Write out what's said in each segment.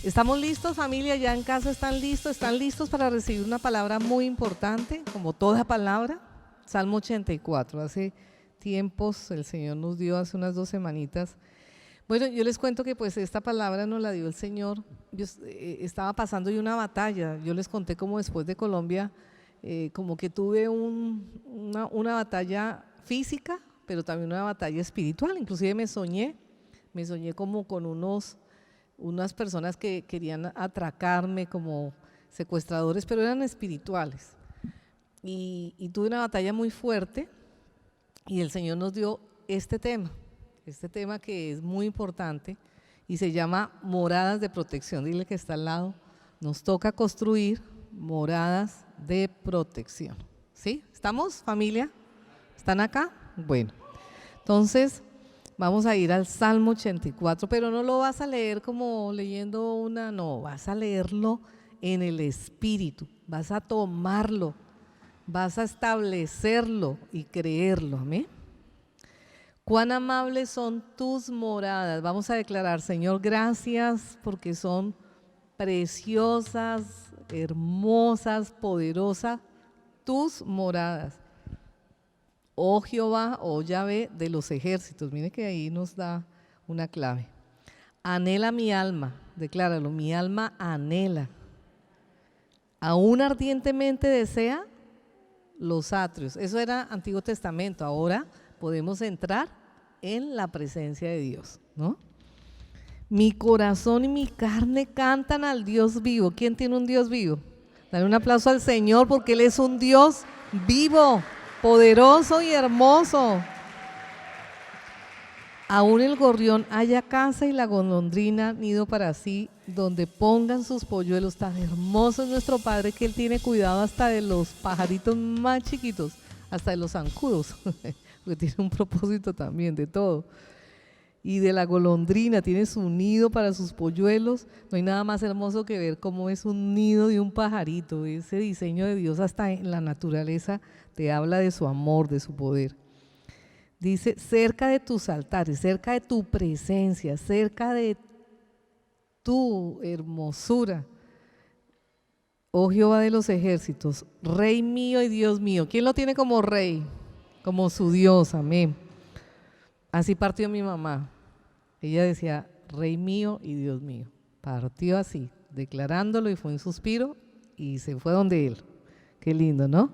¿Estamos listos, familia? ¿Ya en casa están listos? ¿Están listos para recibir una palabra muy importante, como toda palabra? Salmo 84, hace tiempos el Señor nos dio, hace unas 2 semanitas. Bueno, yo les cuento que pues esta palabra nos la dio el Señor. Yo estaba pasando yo una batalla, yo les conté como después de Colombia, como que tuve una batalla física, pero también una batalla espiritual. Inclusive me soñé como con unas personas que querían atracarme como secuestradores, pero eran espirituales. Y tuve una batalla muy fuerte y el Señor nos dio este tema que es muy importante y se llama moradas de protección. Dile que está al lado, nos toca construir moradas de protección. ¿Sí? ¿Estamos, familia? ¿Están acá? Bueno, entonces vamos a ir al Salmo 84, pero no lo vas a leer como leyendo no, vas a leerlo en el Espíritu, vas a tomarlo, vas a establecerlo y creerlo, amén. Cuán amables son tus moradas. Vamos a declarar, Señor, gracias porque son preciosas, hermosas, poderosas tus moradas. Oh Jehová, oh Yahvé de los ejércitos. Mire que ahí nos da una clave. Anhela mi alma, decláralo, mi alma anhela. Aún ardientemente desea los atrios. Eso era Antiguo Testamento. Ahora podemos entrar en la presencia de Dios, ¿no? Mi corazón y mi carne cantan al Dios vivo. ¿Quién tiene un Dios vivo? Dale un aplauso al Señor porque Él es un Dios vivo, poderoso y hermoso. Aún el gorrión halla casa y la golondrina nido para sí, donde pongan sus polluelos. Tan hermoso es nuestro Padre que Él tiene cuidado hasta de los pajaritos más chiquitos, hasta de los zancudos, porque tiene un propósito también de todo. Y de la golondrina, tiene su nido para sus polluelos. No hay nada más hermoso que ver cómo es un nido de un pajarito. Ese diseño de Dios hasta en la naturaleza te habla de su amor, de su poder. Dice, cerca de tus altares, cerca de tu presencia, cerca de tu hermosura, oh Jehová de los ejércitos, Rey mío y Dios mío. ¿Quién lo tiene como rey? Como su Dios, amén. Así partió mi mamá. Ella decía, Rey mío y Dios mío. Partió así, declarándolo, y fue un suspiro y se fue donde Él. Qué lindo, ¿no?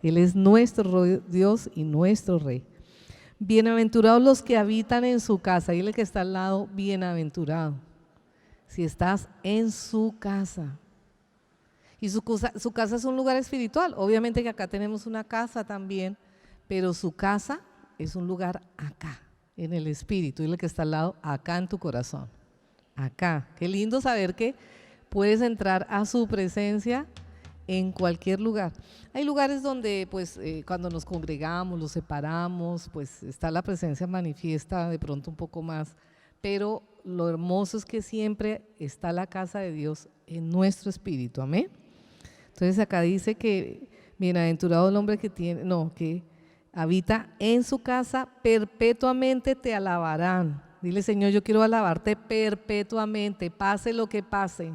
Él es nuestro Dios y nuestro Rey. Bienaventurados los que habitan en su casa. Dile que está al lado, bienaventurado. Si estás en su casa. Y su casa es un lugar espiritual. Obviamente que acá tenemos una casa también, pero su casa es un lugar acá, en el espíritu. Dile que está al lado, acá en tu corazón. Acá. Qué lindo saber que puedes entrar a su presencia en cualquier lugar. Hay lugares donde pues cuando nos congregamos, los separamos, pues está la presencia manifiesta de pronto un poco más, pero lo hermoso es que siempre está la casa de Dios en nuestro espíritu, amén. Entonces acá dice que bienaventurado el hombre que habita en su casa, perpetuamente te alabarán. Dile, Señor, yo quiero alabarte perpetuamente, pase lo que pase,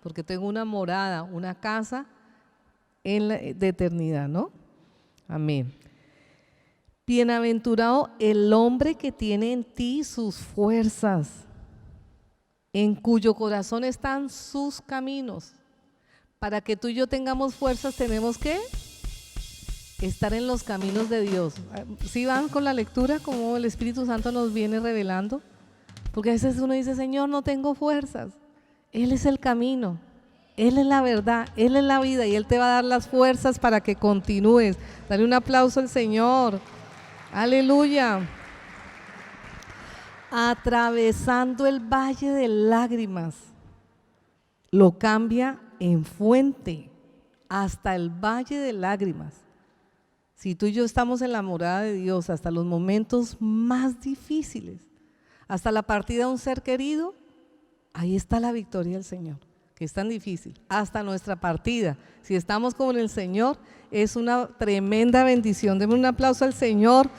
porque tengo una morada, una casa de eternidad, ¿no? Amén. Bienaventurado el hombre que tiene en ti sus fuerzas, en cuyo corazón están sus caminos. Para que tú y yo tengamos fuerzas tenemos que estar en los caminos de Dios. ¿Sí van con la lectura como el Espíritu Santo nos viene revelando? Porque a veces uno dice, Señor, no tengo fuerzas. Él es el camino. Él es la verdad, Él es la vida y Él te va a dar las fuerzas para que continúes. Dale un aplauso al Señor. Aleluya. Atravesando el valle de lágrimas, lo cambia en fuente hasta el valle de lágrimas. Si tú y yo estamos en la morada de Dios hasta los momentos más difíciles, hasta la partida de un ser querido, ahí está la victoria del Señor. Que es tan difícil, hasta nuestra partida, si estamos con el Señor, es una tremenda bendición. Denme un aplauso al Señor,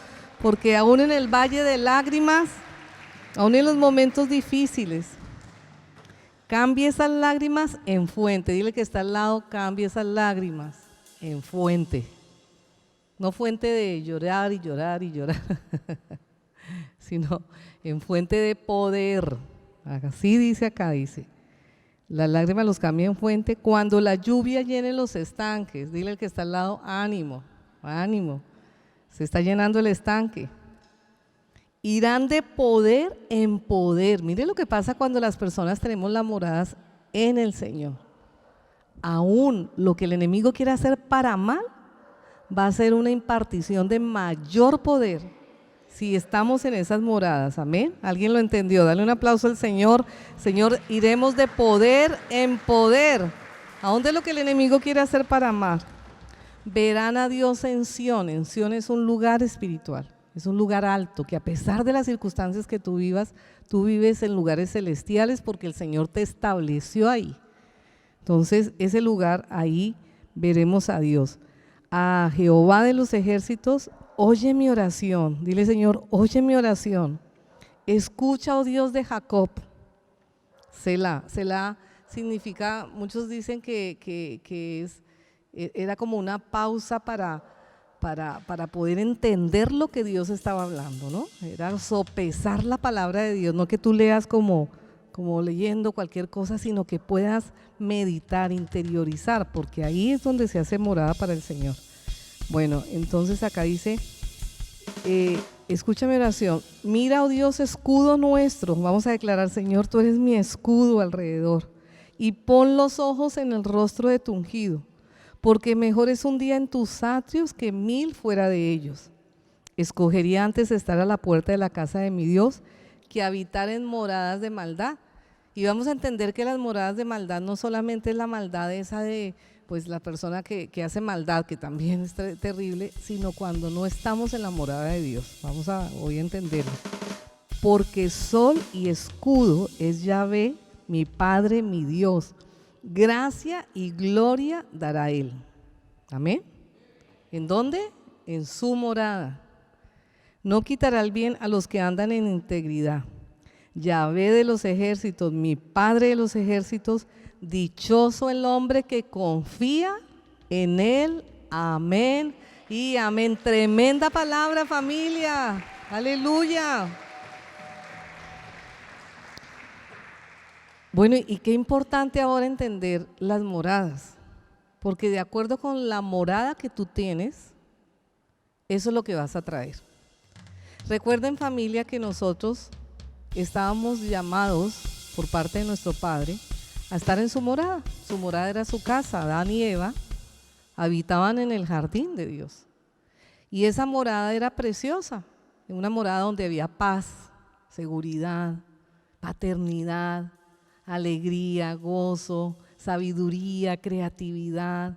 porque aún en el valle de lágrimas, aún en los momentos difíciles, Cambie esas lágrimas en fuente. Dile que está al lado, cambie esas lágrimas en fuente. No fuente de llorar y llorar y llorar, sino en fuente de poder. Así dice acá, dice. Las lágrimas los cambia en fuente cuando la lluvia llene los estanques. Dile al que está al lado, ánimo, ánimo. Se está llenando el estanque. Irán de poder en poder. Mire lo que pasa cuando las personas tenemos las moradas en el Señor. Aún lo que el enemigo quiere hacer para mal, va a ser una impartición de mayor poder si estamos en esas moradas. Amén. ¿Alguien lo entendió? Dale un aplauso al Señor. Señor, iremos de poder en poder. ¿A dónde es lo que el enemigo quiere hacer para mal? Verán a Dios en Sión. En Sión es un lugar espiritual. Es un lugar alto, que a pesar de las circunstancias que tú vivas, tú vives en lugares celestiales porque el Señor te estableció ahí. Entonces, ese lugar, ahí veremos a Dios. A Jehová de los ejércitos, oye mi oración. Dile, Señor, oye mi oración. Escucha, oh Dios de Jacob. Selah. Selah significa, muchos dicen que era como una pausa para poder entender lo que Dios estaba hablando, ¿no? Era sopesar la palabra de Dios, no que tú leas como leyendo cualquier cosa, sino que puedas meditar, interiorizar, porque ahí es donde se hace morada para el Señor. Bueno, entonces acá dice, escucha mi oración, mira, oh Dios, escudo nuestro, vamos a declarar, Señor, tú eres mi escudo alrededor, y pon los ojos en el rostro de tu ungido, porque mejor es un día en tus atrios que 1000 fuera de ellos. Escogería antes estar a la puerta de la casa de mi Dios que habitar en moradas de maldad. Y vamos a entender que las moradas de maldad no solamente es la maldad esa de pues la persona que hace maldad, que también es terrible, sino cuando no estamos en la morada de Dios. Vamos a hoy a entenderlo. Porque sol y escudo es Yahvé, mi Padre, mi Dios. Gracia y gloria dará Él. Amén. ¿En dónde? En su morada. No quitará el bien a los que andan en integridad. Yahvé de los ejércitos, mi Padre de los ejércitos, dichoso el hombre que confía en Él. Amén y amén. Tremenda palabra, familia. Aleluya. Bueno, y qué importante ahora entender las moradas, porque de acuerdo con la morada que tú tienes, eso es lo que vas a traer. Recuerden, familia, que nosotros estábamos llamados por parte de nuestro Padre a estar en su morada. Su morada era su casa. Adán y Eva habitaban en el jardín de Dios. Y esa morada era preciosa, una morada donde había paz, seguridad, paternidad, alegría, gozo, sabiduría, creatividad.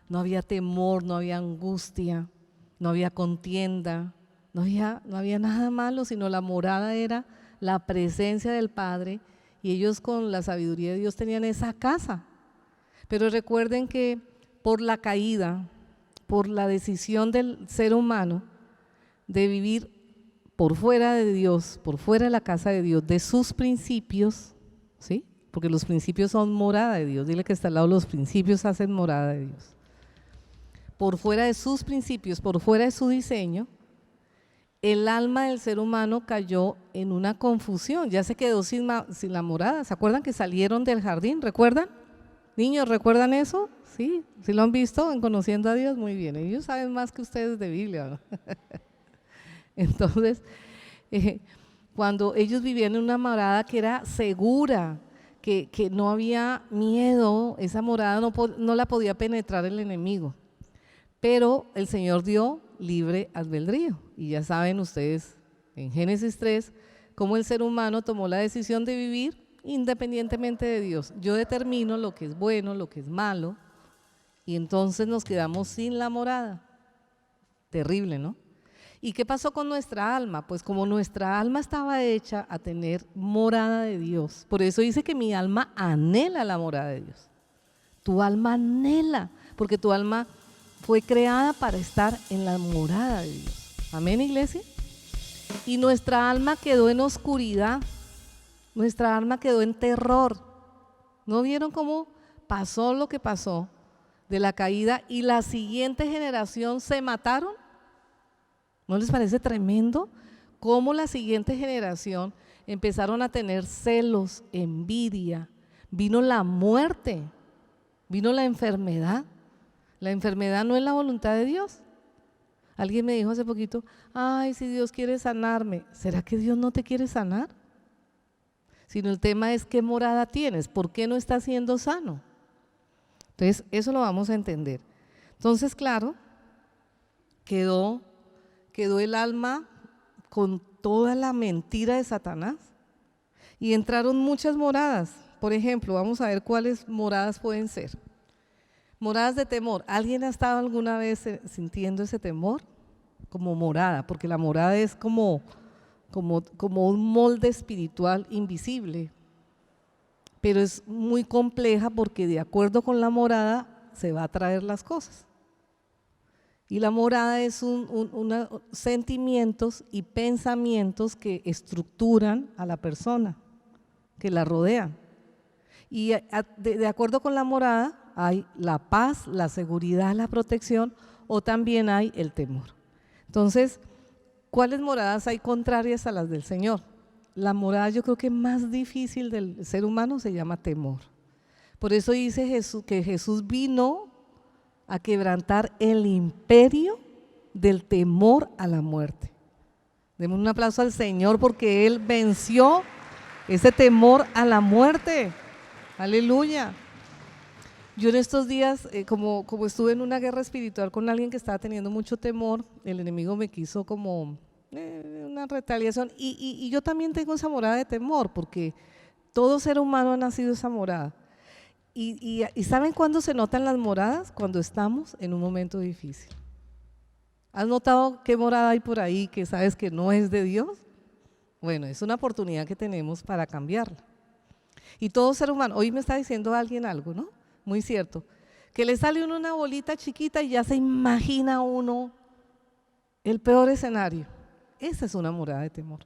No había temor, no había angustia, no había contienda, no había nada malo, sino la morada era la presencia del Padre, y ellos con la sabiduría de Dios tenían esa casa. Pero recuerden que por la caída, por la decisión del ser humano de vivir por fuera de Dios, por fuera de la casa de Dios, de sus principios, ¿sí? Porque los principios son morada de Dios. Dile que está al lado, los principios hacen morada de Dios. Por fuera de sus principios, por fuera de su diseño, el alma del ser humano cayó en una confusión, ya se quedó sin la morada. ¿Se acuerdan que salieron del jardín? ¿Recuerdan? Niños, ¿recuerdan eso? Sí, ¿sí lo han visto en Conociendo a Dios? Muy bien, ellos saben más que ustedes de Biblia, ¿no? Entonces, cuando ellos vivían en una morada que era segura, que no había miedo, esa morada no la podía penetrar el enemigo, pero el Señor dio libre albedrío. Y ya saben ustedes en Génesis 3 cómo el ser humano tomó la decisión de vivir independientemente de Dios. Yo determino lo que es bueno, lo que es malo, y entonces nos quedamos sin la morada. Terrible, ¿no? ¿Y qué pasó con nuestra alma? Pues como nuestra alma estaba hecha a tener morada de Dios, por eso dice que mi alma anhela la morada de Dios. Tu alma anhela, porque tu alma fue creada para estar en la morada de Dios. Amén, iglesia. Y nuestra alma quedó en oscuridad, nuestra alma quedó en terror, ¿No vieron cómo pasó lo que pasó de la caída y la siguiente generación se mataron? ¿No les parece tremendo cómo la siguiente generación empezaron a tener celos, envidia? Vino la muerte, vino la enfermedad. La enfermedad no es la voluntad de Dios. Alguien me dijo hace poquito, ay, si Dios quiere sanarme, ¿será que Dios no te quiere sanar? Sino el tema es qué morada tienes, ¿por qué no estás siendo sano? Entonces, eso lo vamos a entender. Entonces, claro, quedó el alma con toda la mentira de Satanás y entraron muchas moradas. Por ejemplo, vamos a ver cuáles moradas pueden ser. Moradas de temor. ¿Alguien ha estado alguna vez sintiendo ese temor? Como morada, porque la morada es como un molde espiritual invisible, pero es muy compleja porque de acuerdo con la morada se va a traer las cosas. Y la morada es sentimientos y pensamientos que estructuran a la persona, que la rodean. Y de acuerdo con la morada hay la paz, la seguridad, la protección, o también hay el temor. Entonces, ¿cuáles moradas hay contrarias a las del Señor? La morada yo creo que más difícil del ser humano se llama temor. Por eso dice Jesús que Jesús vino a quebrantar el imperio del temor a la muerte. Demos un aplauso al Señor porque Él venció ese temor a la muerte. Aleluya. Yo en estos días, como estuve en una guerra espiritual con alguien que estaba teniendo mucho temor, el enemigo me quiso como una retaliación y yo también tengo esa morada de temor porque todo ser humano ha nacido esa morada. ¿Y saben cuándo se notan las moradas? Cuando estamos en un momento difícil. ¿Has notado qué morada hay por ahí que sabes que no es de Dios? Bueno, es una oportunidad que tenemos para cambiarla. Y todo ser humano, hoy me está diciendo alguien algo, ¿no? Muy cierto, que le sale uno una bolita chiquita y ya se imagina uno el peor escenario. Esa es una morada de temor.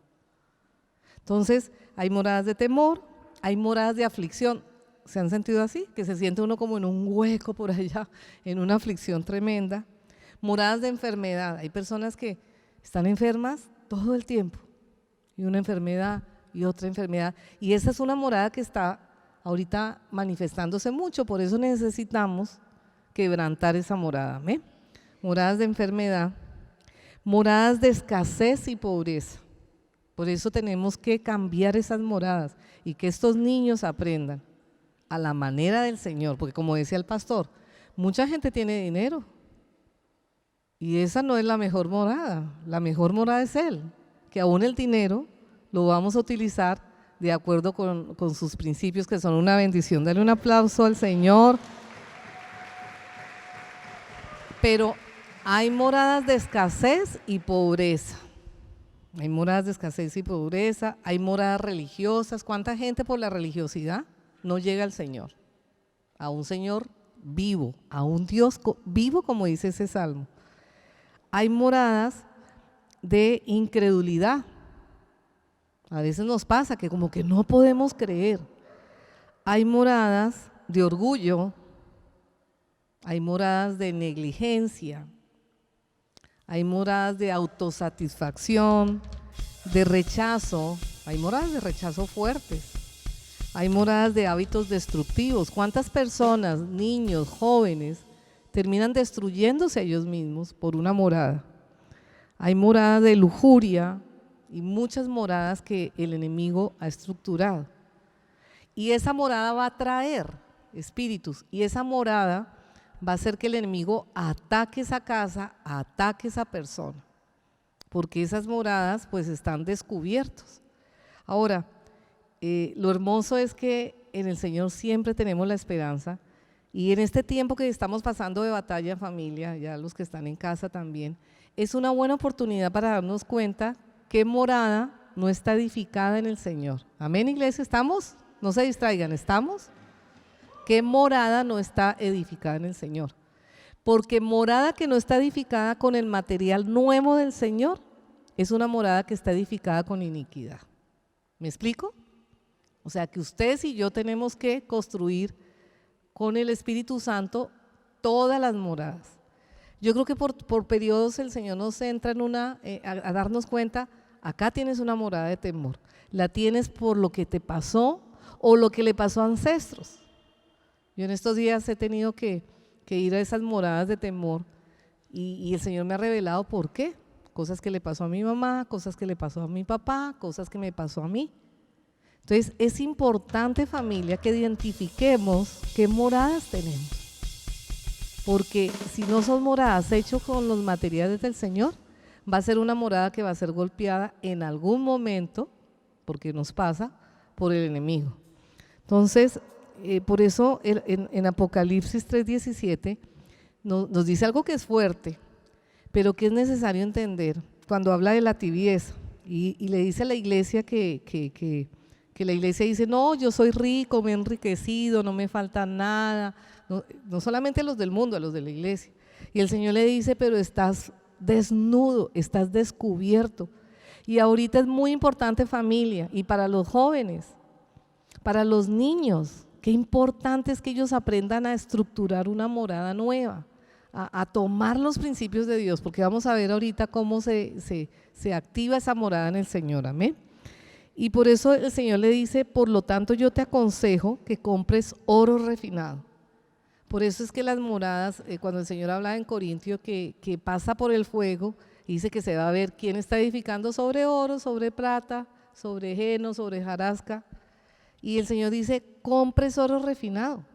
Entonces, hay moradas de temor, hay moradas de aflicción. ¿Se han sentido así? Que se siente uno como en un hueco por allá, en una aflicción tremenda. Moradas de enfermedad. Hay personas que están enfermas todo el tiempo. Y una enfermedad y otra enfermedad. Y esa es una morada que está ahorita manifestándose mucho, por eso necesitamos quebrantar esa morada. ¿Ve? Moradas de enfermedad, moradas de escasez y pobreza. Por eso tenemos que cambiar esas moradas y que estos niños aprendan a la manera del Señor, porque como decía el pastor, mucha gente tiene dinero y esa no es la mejor morada, la mejor morada es Él, que aún el dinero lo vamos a utilizar de acuerdo con sus principios, que son una bendición. Dale un aplauso al Señor. Pero hay moradas de escasez y pobreza. Hay moradas de escasez y pobreza, hay moradas religiosas. ¿Cuánta gente por la religiosidad no llega al Señor? A un Señor vivo, a un Dios vivo, como dice ese salmo. Hay moradas de incredulidad. A veces nos pasa que como que no podemos creer. Hay moradas de orgullo, hay moradas de negligencia, hay moradas de autosatisfacción, de rechazo, hay moradas de rechazo fuertes, hay moradas de hábitos destructivos. ¿Cuántas personas, niños, jóvenes, terminan destruyéndose a ellos mismos por una morada? Hay moradas de lujuria y muchas moradas que el enemigo ha estructurado. Y esa morada va a traer espíritus y esa morada va a hacer que el enemigo ataque esa casa, ataque esa persona, porque esas moradas pues están descubiertos. Ahora, lo hermoso es que en el Señor siempre tenemos la esperanza y en este tiempo que estamos pasando de batalla en familia, ya los que están en casa también, es una buena oportunidad para darnos cuenta qué morada no está edificada en el Señor. Amén, iglesia, ¿estamos? No se distraigan, ¿estamos? ¿Qué morada no está edificada en el Señor? Porque morada que no está edificada con el material nuevo del Señor es una morada que está edificada con iniquidad. ¿Me explico? O sea que ustedes y yo tenemos que construir con el Espíritu Santo todas las moradas. Yo creo que por periodos el Señor nos entra en a darnos cuenta, acá tienes una morada de temor, la tienes por lo que te pasó o lo que le pasó a ancestros. Yo en estos días he tenido que ir a esas moradas de temor y el Señor me ha revelado por qué. Cosas que le pasó a mi mamá, cosas que le pasó a mi papá, cosas que me pasó a mí. Entonces es importante, familia, que identifiquemos qué moradas tenemos. Porque si no son moradas hechas con los materiales del Señor, va a ser una morada que va a ser golpeada en algún momento, porque nos pasa, por el enemigo. Entonces, por eso en Apocalipsis 3:17 nos dice algo que es fuerte, pero que es necesario entender cuando habla de la tibieza y le dice a la iglesia que la iglesia dice, no, yo soy rico, me he enriquecido, no me falta nada, no solamente a los del mundo, a los de la iglesia. Y el Señor le dice, pero estás desnudo, estás descubierto. Y ahorita es muy importante, familia, y para los jóvenes, para los niños, qué importante es que ellos aprendan a estructurar una morada nueva, a tomar los principios de Dios, porque vamos a ver ahorita cómo se activa esa morada en el Señor, amén. Y por eso el Señor le dice, por lo tanto yo te aconsejo que compres oro refinado. Por eso es que las moradas, cuando el Señor habla en Corintio que pasa por el fuego, dice que se va a ver quién está edificando sobre oro, sobre plata, sobre heno, sobre hojarasca. Y el Señor dice, compres oro refinado.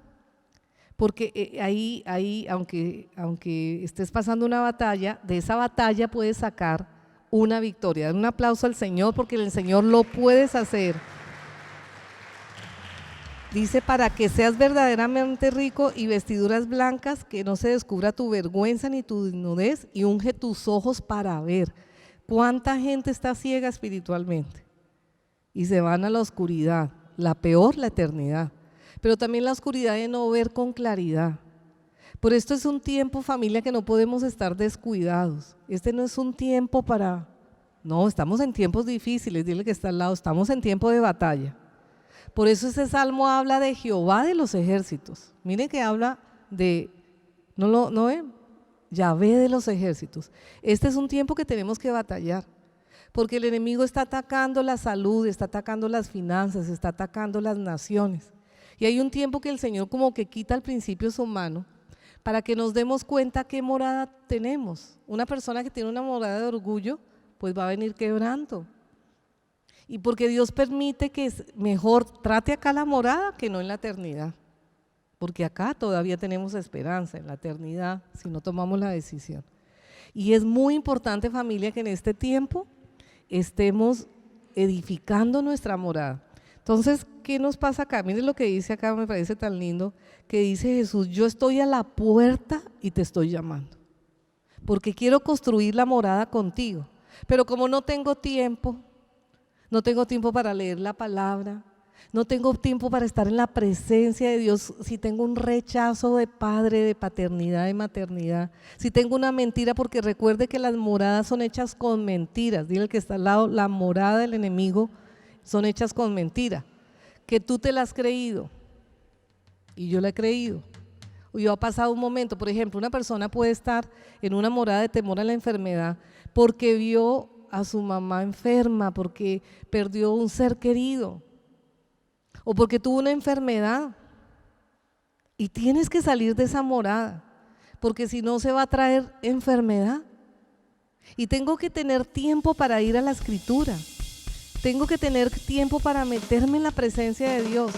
Porque ahí aunque estés pasando una batalla, de esa batalla puedes sacar una victoria. Dan un aplauso al Señor porque el Señor lo puedes hacer. Dice, para que seas verdaderamente rico y vestiduras blancas, que no se descubra tu vergüenza ni tu desnudez, y unge tus ojos para ver. ¿Cuánta gente está ciega espiritualmente? Y se van a la oscuridad, la peor, la eternidad. Pero también la oscuridad de no ver con claridad. Por esto es un tiempo, familia, que no podemos estar descuidados. Este no es un tiempo no, estamos en tiempos difíciles, dile que está al lado, estamos en tiempo de batalla. Por eso ese salmo habla de Jehová de los ejércitos. Miren que habla de, ¿no ven? Yahvé de los ejércitos. Este es un tiempo que tenemos que batallar. Porque el enemigo está atacando la salud, está atacando las finanzas, está atacando las naciones. Y hay un tiempo que el Señor como que quita el principio su mano para que nos demos cuenta qué morada tenemos. Una persona que tiene una morada de orgullo, pues va a venir quebrando. Y porque Dios permite que mejor trate acá la morada que no en la eternidad. Porque acá todavía tenemos esperanza, en la eternidad, si no tomamos la decisión. Y es muy importante, familia, que en este tiempo estemos edificando nuestra morada. Entonces, ¿qué nos pasa acá? Miren lo que dice acá, me parece tan lindo, que dice Jesús, yo estoy a la puerta y te estoy llamando, porque quiero construir la morada contigo, pero como no tengo tiempo para leer la palabra, no tengo tiempo para estar en la presencia de Dios, si tengo un rechazo de padre, de paternidad, de maternidad, si tengo una mentira, porque recuerde que las moradas son hechas con mentiras, dile al que está al lado, la morada del enemigo son hechas con mentira, que tú te la has creído y yo la he creído. Yo ha pasado un momento, por ejemplo, una persona puede estar en una morada de temor a la enfermedad porque vio a su mamá enferma, porque perdió un ser querido o porque tuvo una enfermedad, y tienes que salir de esa morada porque si no se va a traer enfermedad. Y tengo que tener tiempo para ir a la escritura, tengo que tener tiempo para meterme en la presencia de Dios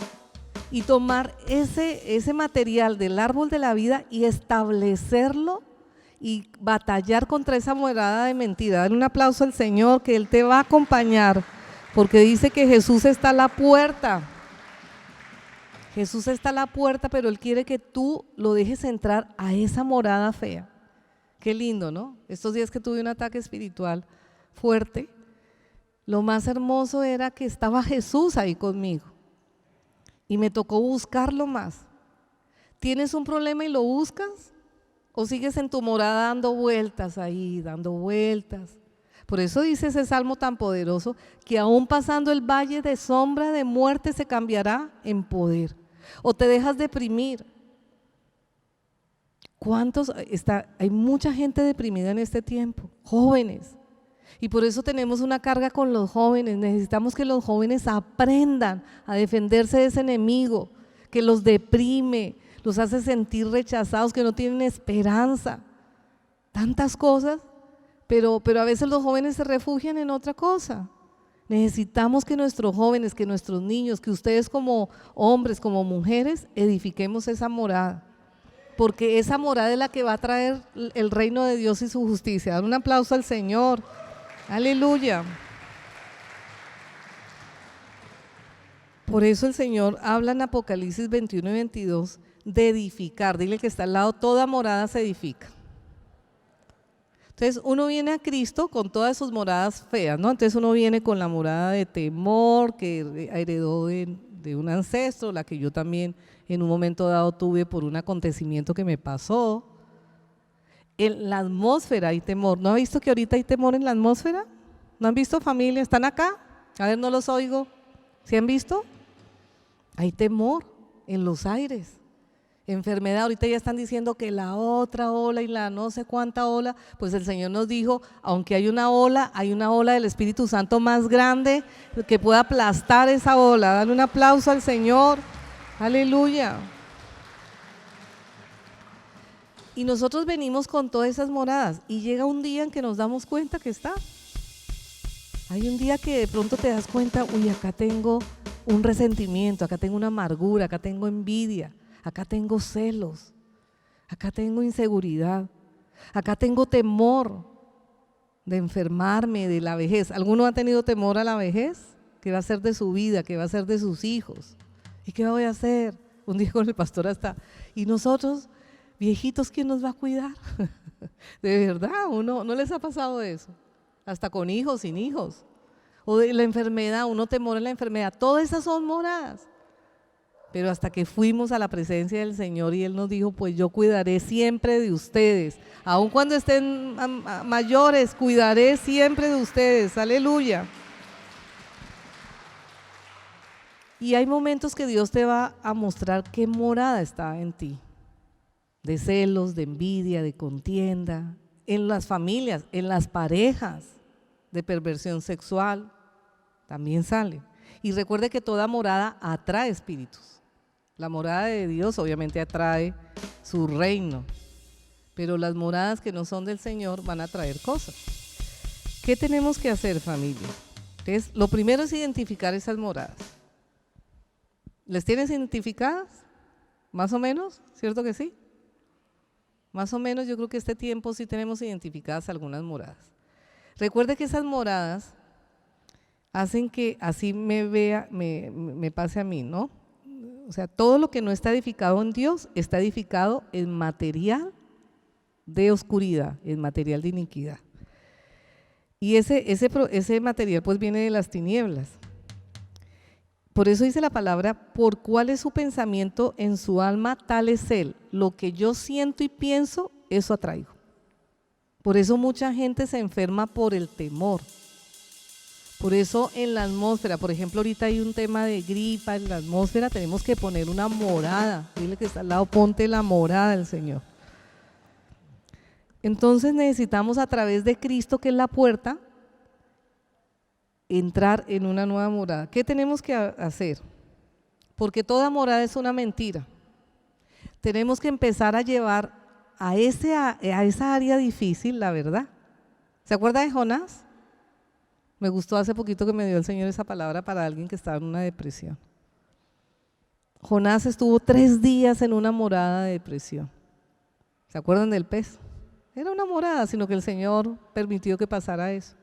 y tomar ese material del árbol de la vida y establecerlo y batallar contra esa morada de mentira. Dar un aplauso al Señor, que Él te va a acompañar, porque dice que Jesús está a la puerta. Jesús está a la puerta, pero Él quiere que tú lo dejes entrar a esa morada fea. Qué lindo, ¿no? Estos días que tuve un ataque espiritual fuerte, lo más hermoso era que estaba Jesús ahí conmigo y me tocó buscarlo más. ¿Tienes un problema y lo buscas? ¿O sigues en tu morada dando vueltas ahí, dando vueltas? Por eso dice ese salmo tan poderoso, que aún pasando el valle de sombra de muerte se cambiará en poder. O te dejas deprimir. Hay mucha gente deprimida en este tiempo, jóvenes. Y por eso tenemos una carga con los jóvenes. Necesitamos que los jóvenes aprendan a defenderse de ese enemigo que los deprime, los hace sentir rechazados, que no tienen esperanza. Tantas cosas, pero a veces los jóvenes se refugian en otra cosa. Necesitamos que nuestros jóvenes, que nuestros niños, que ustedes como hombres, como mujeres, edifiquemos esa morada. Porque esa morada es la que va a traer el reino de Dios y su justicia. Dar un aplauso al Señor. Aleluya. Por eso el Señor habla en Apocalipsis 21 y 22 de edificar. Dile que está al lado, toda morada se edifica. Entonces uno viene a Cristo con todas sus moradas feas, ¿no? Entonces uno viene con la morada de temor que heredó de un ancestro, la que yo también en un momento dado tuve por un acontecimiento que me pasó. En la atmósfera hay temor. ¿No ha visto que ahorita hay temor en la atmósfera? ¿No han visto, familia? ¿Están acá? A ver, no los oigo. ¿Sí han visto? Hay temor en los aires. Enfermedad, ahorita ya están diciendo que la otra ola y la no sé cuánta ola, pues el Señor nos dijo, aunque hay una ola del Espíritu Santo más grande que pueda aplastar esa ola. Dale un aplauso al Señor. Aleluya. Y nosotros venimos con todas esas moradas y llega un día en que nos damos cuenta que está. Hay un día que de pronto te das cuenta, uy, acá tengo un resentimiento, acá tengo una amargura, acá tengo envidia, acá tengo celos, acá tengo inseguridad, acá tengo temor de enfermarme, de la vejez. ¿Alguno ha tenido temor a la vejez? ¿Qué va a ser de su vida? ¿Qué va a ser de sus hijos? ¿Y qué voy a hacer? Un día con el pastor hasta, ¿y nosotros, viejitos, quién nos va a cuidar? De verdad, ¿no les ha pasado eso? Hasta con hijos, sin hijos. O de la enfermedad, uno temor a la enfermedad. Todas esas son moradas. Pero hasta que fuimos a la presencia del Señor y Él nos dijo, pues yo cuidaré siempre de ustedes. Aun cuando estén mayores, cuidaré siempre de ustedes. Aleluya. Y hay momentos que Dios te va a mostrar qué morada está en ti. De celos, de envidia, de contienda. En las familias, en las parejas, de perversión sexual, también sale. Y recuerde que toda morada atrae espíritus. La morada de Dios obviamente atrae su reino, pero las moradas que no son del Señor van a traer cosas. ¿Qué tenemos que hacer, familia? Entonces, lo primero es identificar esas moradas. ¿Les tienes identificadas? ¿Más o menos? ¿Cierto que sí? Más o menos yo creo que este tiempo sí tenemos identificadas algunas moradas. Recuerde que esas moradas hacen que así me pase a mí, ¿no? O sea, todo lo que no está edificado en Dios está edificado en material de oscuridad, en material de iniquidad. Y ese material pues viene de las tinieblas. Por eso dice la palabra, por cuál es su pensamiento en su alma, tal es él. Lo que yo siento y pienso, eso atraigo. Por eso mucha gente se enferma por el temor. Por eso en la atmósfera, por ejemplo, ahorita hay un tema de gripa en la atmósfera, tenemos que poner una morada. Dile que está al lado, ponte la morada del Señor. Entonces necesitamos a través de Cristo, que es la puerta, entrar en una nueva morada. ¿Qué tenemos que hacer? Porque toda morada es una mentira. Tenemos que empezar a llevar a esa área difícil la verdad. ¿Se acuerda de Jonás? Me gustó hace poquito que me dio el Señor esa palabra para alguien que estaba en una depresión. Jonás estuvo 3 días en una morada de depresión. ¿Se acuerdan del pez? Era una morada, sino que el Señor permitió que pasara eso.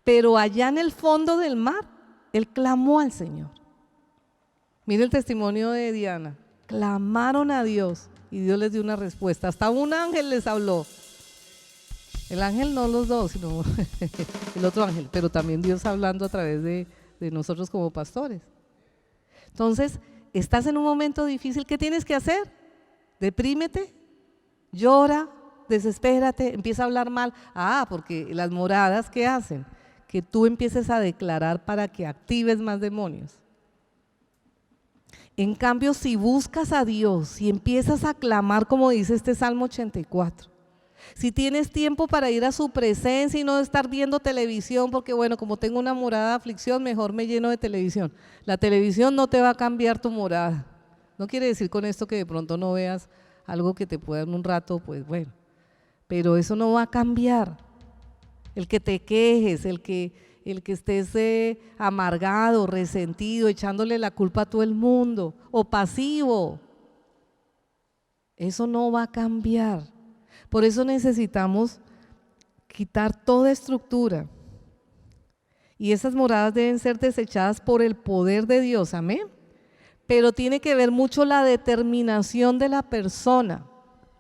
Pero allá en el fondo del mar, él clamó al Señor. Mire el testimonio de Diana. Clamaron a Dios y Dios les dio una respuesta. Hasta un ángel les habló. El ángel no los dos, sino el otro ángel, pero también Dios hablando a través de nosotros como pastores. Entonces, estás en un momento difícil, ¿qué tienes que hacer? Deprímete, llora, desespérate, empieza a hablar mal. Porque las moradas, ¿qué hacen? Que tú empieces a declarar para que actives más demonios. En cambio, si buscas a Dios, si empiezas a clamar como dice este Salmo 84, si tienes tiempo para ir a su presencia y no estar viendo televisión, porque bueno, como tengo una morada de aflicción, mejor me lleno de televisión. La televisión no te va a cambiar tu morada. No quiere decir con esto que de pronto no veas algo que te pueda en un rato, pues bueno, pero eso no va a cambiar. El que te quejes, el que estés amargado, resentido, echándole la culpa a todo el mundo, o pasivo, eso no va a cambiar. Por eso necesitamos quitar toda estructura. Y esas moradas deben ser desechadas por el poder de Dios, amén. Pero tiene que ver mucho la determinación de la persona.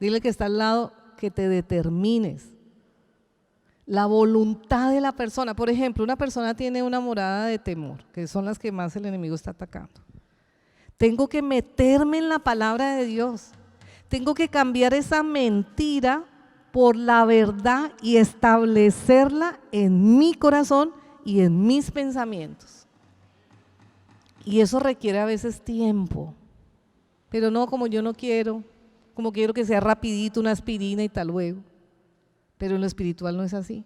Dile que está al lado, que te determines. La voluntad de la persona. Por ejemplo, una persona tiene una morada de temor, que son las que más el enemigo está atacando. Tengo que meterme en la palabra de Dios. Tengo que cambiar esa mentira por la verdad y establecerla en mi corazón y en mis pensamientos. Y eso requiere a veces tiempo, pero no como yo no quiero, como quiero que sea rapidito, una aspirina y tal luego. Pero en lo espiritual no es así.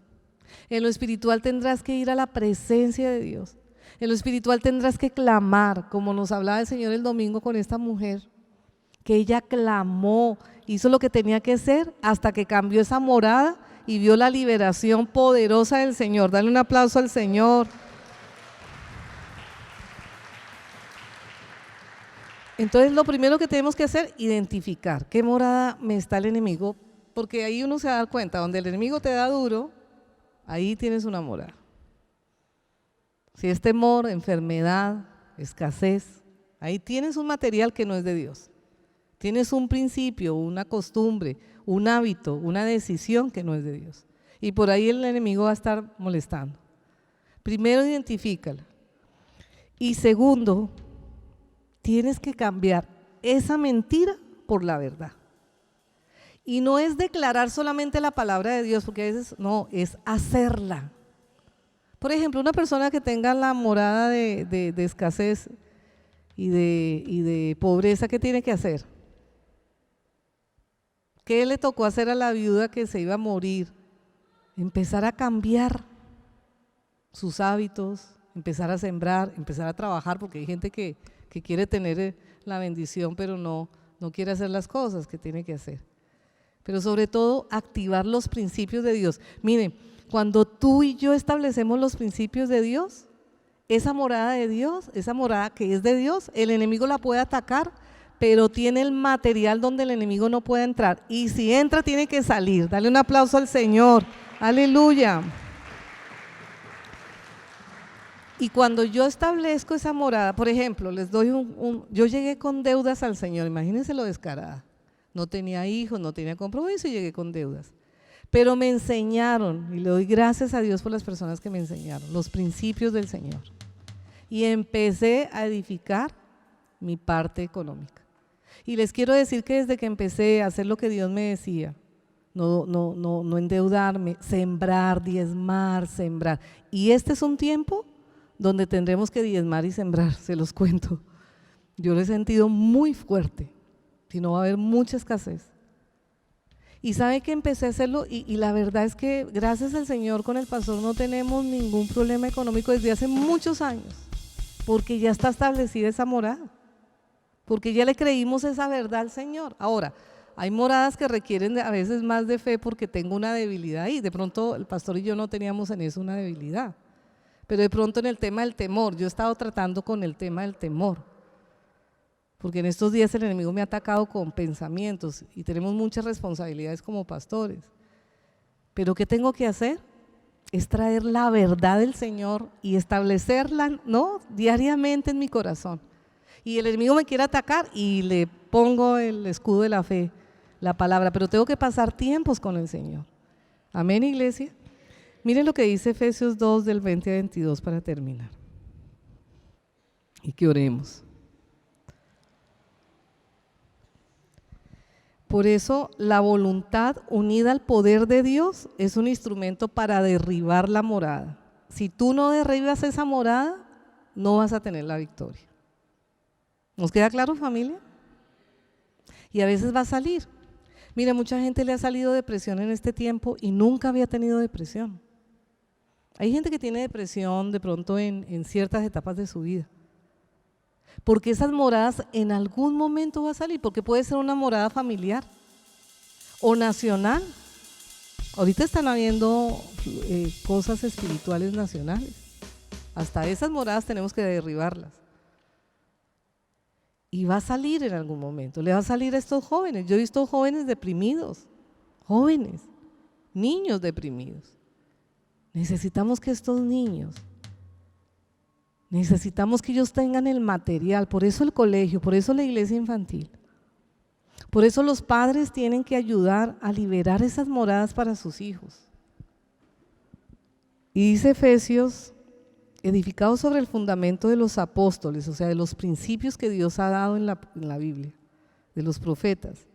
En lo espiritual tendrás que ir a la presencia de Dios. En lo espiritual tendrás que clamar, como nos hablaba el Señor el domingo con esta mujer, que ella clamó, hizo lo que tenía que hacer hasta que cambió esa morada y vio la liberación poderosa del Señor. Dale un aplauso al Señor. Entonces lo primero que tenemos que hacer, identificar qué morada me está el enemigo, porque ahí uno se va a dar cuenta, donde el enemigo te da duro, ahí tienes una morada. Si es temor, enfermedad, escasez, ahí tienes un material que no es de Dios. Tienes un principio, una costumbre, un hábito, una decisión que no es de Dios. Y por ahí el enemigo va a estar molestando. Primero, identifícala. Y segundo, tienes que cambiar esa mentira por la verdad. Y no es declarar solamente la palabra de Dios, porque a veces no, es hacerla. Por ejemplo, una persona que tenga la morada de escasez y de pobreza, ¿qué tiene que hacer? ¿Qué le tocó hacer a la viuda que se iba a morir? Empezar a cambiar sus hábitos, empezar a sembrar, empezar a trabajar, porque hay gente que quiere tener la bendición, pero no quiere hacer las cosas que tiene que hacer. Pero sobre todo, activar los principios de Dios. Miren, cuando tú y yo establecemos los principios de Dios, esa morada de Dios, esa morada que es de Dios, el enemigo la puede atacar, pero tiene el material donde el enemigo no puede entrar. Y si entra, tiene que salir. Dale un aplauso al Señor. Aleluya. Y cuando yo establezco esa morada, por ejemplo, les doy yo llegué con deudas al Señor, imagínense lo descarada. No tenía hijos, no tenía compromiso y llegué con deudas. Pero me enseñaron, y le doy gracias a Dios por las personas que me enseñaron, los principios del Señor. Y empecé a edificar mi parte económica. Y les quiero decir que desde que empecé a hacer lo que Dios me decía, no endeudarme, sembrar, diezmar, sembrar. Y este es un tiempo donde tendremos que diezmar y sembrar, se los cuento. Yo lo he sentido muy fuerte, si no va a haber mucha escasez. Y sabe que empecé a hacerlo y la verdad es que gracias al Señor con el pastor no tenemos ningún problema económico desde hace muchos años, porque ya está establecida esa morada, porque ya le creímos esa verdad al Señor. Ahora, hay moradas que requieren a veces más de fe porque tengo una debilidad ahí, de pronto el pastor y yo no teníamos en eso una debilidad. Pero de pronto en el tema del temor, yo he estado tratando con el tema del temor, porque en estos días el enemigo me ha atacado con pensamientos y tenemos muchas responsabilidades como pastores. Pero ¿qué tengo que hacer? Es traer la verdad del Señor y establecerla, ¿no?, diariamente en mi corazón. Y el enemigo me quiere atacar y le pongo el escudo de la fe, la palabra, pero tengo que pasar tiempos con el Señor. Amén, iglesia. Miren lo que dice Efesios 2 del 20 a 22 para terminar. Y que oremos. Por eso la voluntad unida al poder de Dios es un instrumento para derribar la morada. Si tú no derribas esa morada, no vas a tener la victoria. ¿Nos queda claro, familia? Y a veces va a salir. Mira, mucha gente le ha salido depresión en este tiempo y nunca había tenido depresión. Hay gente que tiene depresión de pronto en ciertas etapas de su vida. Porque esas moradas en algún momento va a salir, porque puede ser una morada familiar o nacional. Ahorita están habiendo cosas espirituales nacionales. Hasta esas moradas tenemos que derribarlas. Y va a salir en algún momento, le va a salir a estos jóvenes. Yo he visto jóvenes deprimidos, jóvenes, niños deprimidos. Necesitamos que estos niños, necesitamos que ellos tengan el material, por eso el colegio, por eso la iglesia infantil. Por eso los padres tienen que ayudar a liberar esas moradas para sus hijos. Y dice Efesios, edificados sobre el fundamento de los apóstoles, o sea, de los principios que Dios ha dado en la Biblia, de los profetas,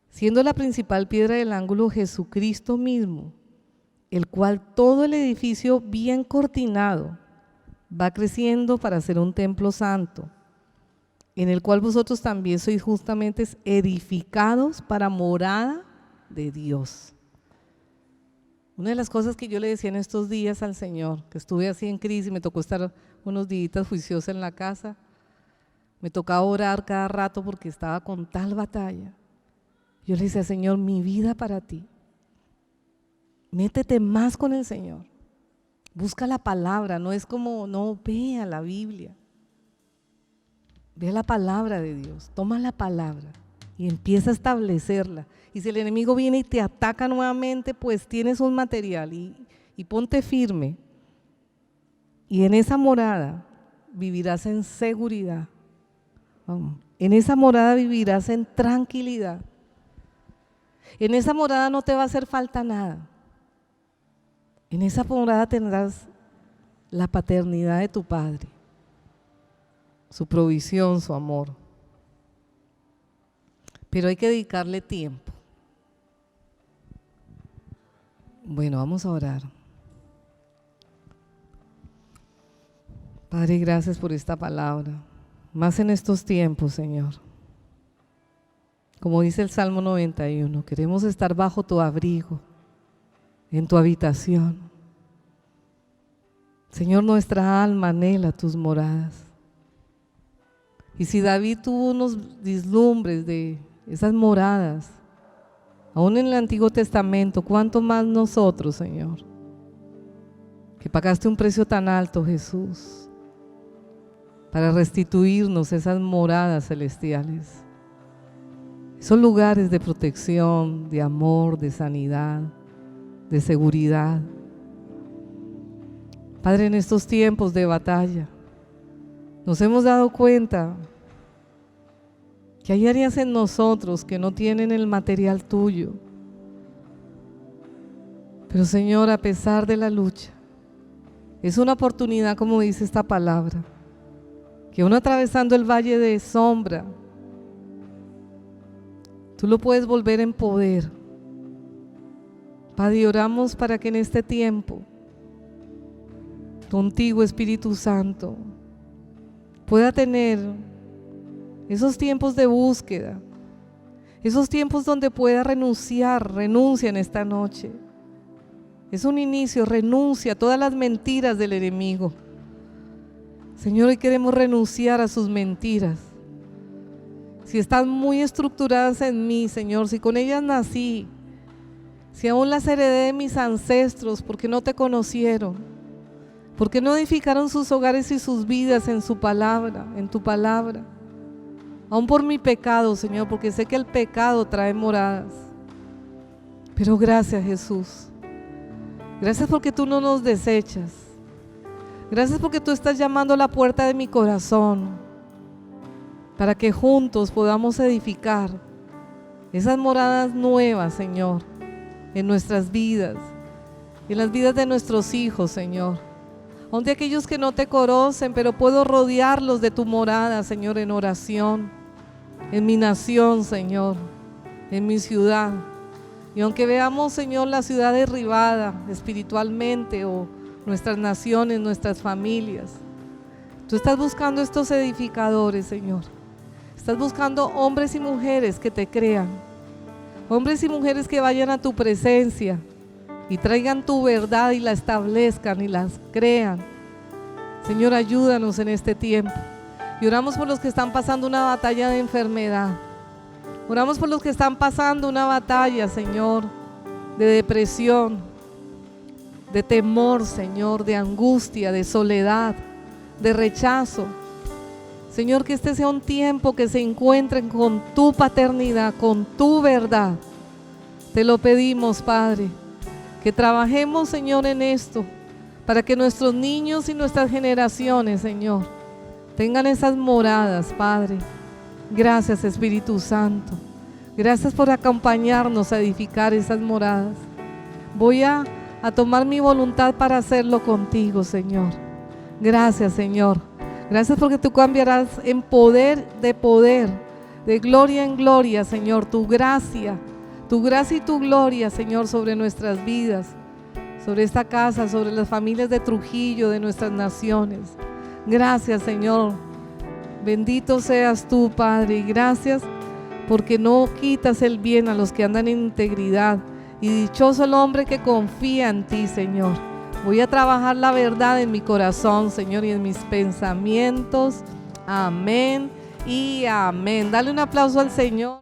siendo la principal piedra del ángulo Jesucristo mismo, el cual todo el edificio bien cortinado va creciendo para ser un templo santo, en el cual vosotros también sois justamente edificados para morada de Dios. Una de las cosas que yo le decía en estos días al Señor, que estuve así en crisis, me tocó estar unos días juiciosa en la casa, me tocaba orar cada rato porque estaba con tal batalla. Yo le decía, Señor, mi vida para ti. Métete más con el Señor. Busca la palabra, no es como, no, ve a la Biblia. Ve a la palabra de Dios, toma la palabra y empieza a establecerla. Y si el enemigo viene y te ataca nuevamente, pues tienes un material y ponte firme. Y en esa morada vivirás en seguridad. En esa morada vivirás en tranquilidad. En esa morada no te va a hacer falta nada. En esa morada tendrás la paternidad de tu Padre, su provisión, su amor. Pero hay que dedicarle tiempo. Bueno, vamos a orar. Padre, gracias por esta palabra, más en estos tiempos, Señor. Como dice el Salmo 91, queremos estar bajo tu abrigo, en tu habitación. Señor, nuestra alma anhela tus moradas. Y si David tuvo unos vislumbres de esas moradas, aún en el Antiguo Testamento, ¿cuánto más nosotros, Señor? Que pagaste un precio tan alto, Jesús, para restituirnos esas moradas celestiales, esos lugares de protección, de amor, de sanidad, de seguridad. Padre, en estos tiempos de batalla, nos hemos dado cuenta que hay áreas en nosotros que no tienen el material tuyo. Pero Señor, a pesar de la lucha, es una oportunidad, como dice esta palabra, que uno atravesando el valle de sombra, tú lo puedes volver en poder. Padre, oramos para que en este tiempo, contigo, Espíritu Santo, pueda tener esos tiempos de búsqueda, esos tiempos donde pueda renunciar. Renuncia en esta noche. Es un inicio, renuncia a todas las mentiras del enemigo. Señor, hoy queremos renunciar a sus mentiras. Si están muy estructuradas en mí, Señor, si con ellas nací, si aún las heredé de mis ancestros porque no te conocieron, porque no edificaron sus hogares y sus vidas en su palabra, en tu palabra. Aún por mi pecado, Señor, porque sé que el pecado trae moradas. Pero gracias, Jesús. Gracias porque tú no nos desechas. Gracias porque tú estás llamando a la puerta de mi corazón para que juntos podamos edificar esas moradas nuevas, Señor, en nuestras vidas, en las vidas de nuestros hijos, Señor. Aún de aquellos que no te conocen, pero puedo rodearlos de tu morada, Señor, en oración, en mi nación, Señor, en mi ciudad. Y aunque veamos, Señor, la ciudad derribada espiritualmente, o nuestras naciones, nuestras familias, tú estás buscando estos edificadores, Señor. Estás buscando hombres y mujeres que te crean, hombres y mujeres que vayan a tu presencia y traigan tu verdad y la establezcan y las crean. Señor, ayúdanos en este tiempo. Y oramos por los que están pasando una batalla de enfermedad. Oramos por los que están pasando una batalla, Señor, de depresión, de temor, Señor, de angustia, de soledad, de rechazo. Señor, que este sea un tiempo que se encuentren con tu paternidad, con tu verdad. Te lo pedimos, Padre, que trabajemos, Señor, en esto, para que nuestros niños y nuestras generaciones, Señor, tengan esas moradas, Padre. Gracias, Espíritu Santo. Gracias por acompañarnos a edificar esas moradas. Voy a tomar mi voluntad para hacerlo contigo, Señor. Gracias, Señor. Gracias porque tú cambiarás en poder, de gloria en gloria, Señor, tu gracia y tu gloria, Señor, sobre nuestras vidas, sobre esta casa, sobre las familias de Trujillo, de nuestras naciones. Gracias, Señor. Bendito seas tú, Padre, y gracias porque no quitas el bien a los que andan en integridad. Y dichoso el hombre que confía en ti, Señor. Voy a trabajar la verdad en mi corazón, Señor, y en mis pensamientos. Amén y amén. Dale un aplauso al Señor.